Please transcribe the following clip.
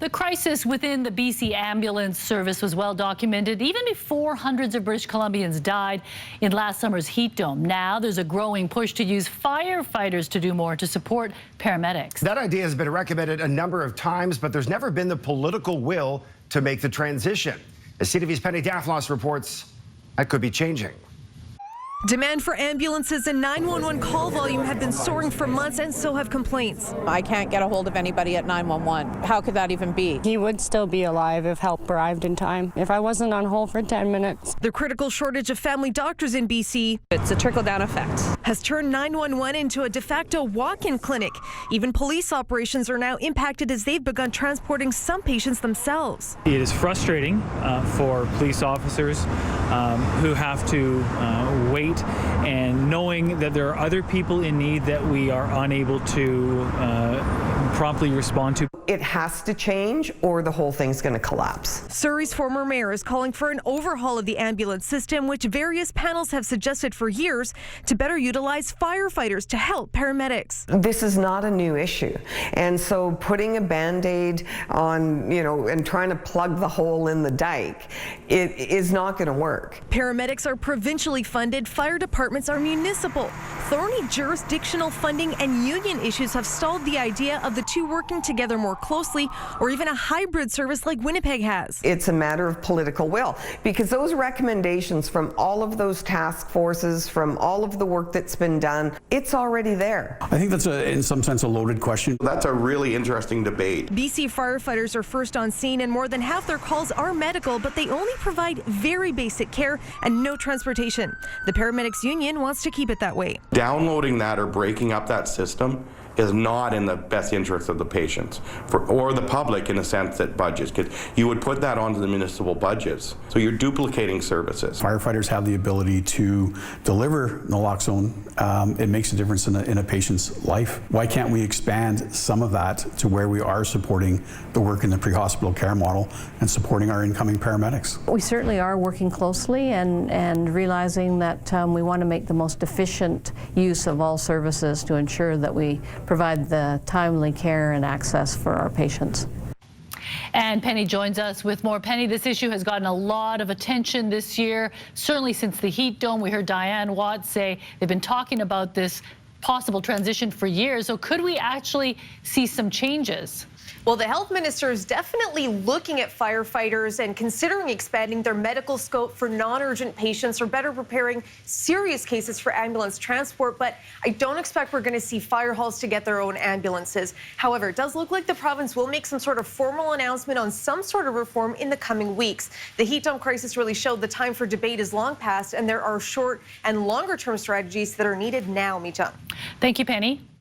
The crisis within the BC ambulance service was well documented even before hundreds of British Columbians died in last summer's heat dome. Now there's a growing push to use firefighters to do more to support paramedics. That idea has been recommended a number of times, but there's never been the political will to make the transition. As CTV's Penny Daflos reports, that could be changing. Demand for ambulances and 911 call volume have been soaring for months, and so have complaints. I can't get a hold of anybody at 911. How could that even be? He would still be alive if help arrived in time, if I wasn't on hold for 10 minutes. The critical shortage of family doctors in BC, It's a trickle-down effect. has turned 911 into a de facto walk-in clinic. Even police operations are now impacted as they've begun transporting some patients themselves. It is frustrating for police officers who have to wait, and knowing that there are other people in need that we are unable to promptly respond to. It has to change or the whole thing's going to collapse. Surrey's former mayor is calling for an overhaul of the ambulance system, which various panels have suggested for years, to better utilize firefighters to help paramedics. This is not a new issue. And so putting a Band-Aid on, and trying to plug the hole in the dike, it is not going to work. Paramedics are provincially funded, fire departments are municipal. Thorny jurisdictional funding and union issues have stalled the idea of the two working together more closely, or even a hybrid service like Winnipeg has. It's a matter of political will, because those recommendations from all of those task forces, from all of the work that's been done, it's already there. I think that's in some sense a loaded question. That's a really interesting debate. BC firefighters are first on scene, and more than half their calls are medical, but they only provide very basic care and no transportation. The paramedics union wants to keep it that way. Downloading that or breaking up that system is not in the best interest of the patients or the public, in a sense that budgets, because you would put that onto the municipal budgets. So you're duplicating services. Firefighters have the ability to deliver naloxone. It makes a difference in a patient's life. Why can't we expand some of that to where we are supporting the work in the pre-hospital care model and supporting our incoming paramedics? We certainly are working closely and realizing that we want to make the most efficient use of all services to ensure that we provide the timely care and access for our patients. And Penny joins us with more. Penny, this issue has gotten a lot of attention this year, certainly since the heat dome. We heard Diane Watts say they've been talking about this possible transition for years. So could we actually see some changes? Well, the health minister is definitely looking at firefighters and considering expanding their medical scope for non-urgent patients, or better preparing serious cases for ambulance transport. But I don't expect we're going to see fire halls to get their own ambulances. However, it does look like the province will make some sort of formal announcement on some sort of reform in the coming weeks. The heat dome crisis really showed the time for debate is long past, and there are short and longer term strategies that are needed now. Meeta. Thank you, Penny.